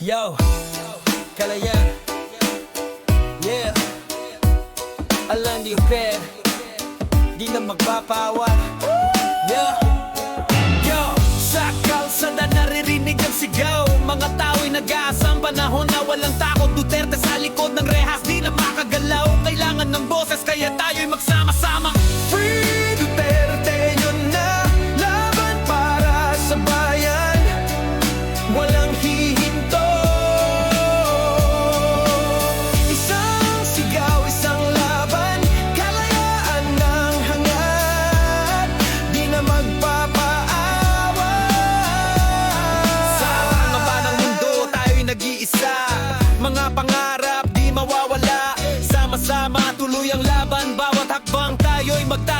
Yo, Kalayan. Yeah, Alan di fair, di na magpapawa. Yeah, yo, sa kalsada naririnig ang sigaw. Mga tao'y nag-aasang panahon na walang takot. Duterte sa likod ng rehas, di na makagalaw. Kailangan ng boses, kaya tayo'y magsama-sama. Free Duterte, yun na laban para sa bayan. Walang hihinto. Isang sigaw, isang laban, kalayaan ng hangat, di na magpapaawa. Sa pangamba ng mundo, tayo'y nag-iisa. Mga pangarap di mawawala. Sama-sama tuloy ang laban, bawat hakbang tayo'y magtatayo.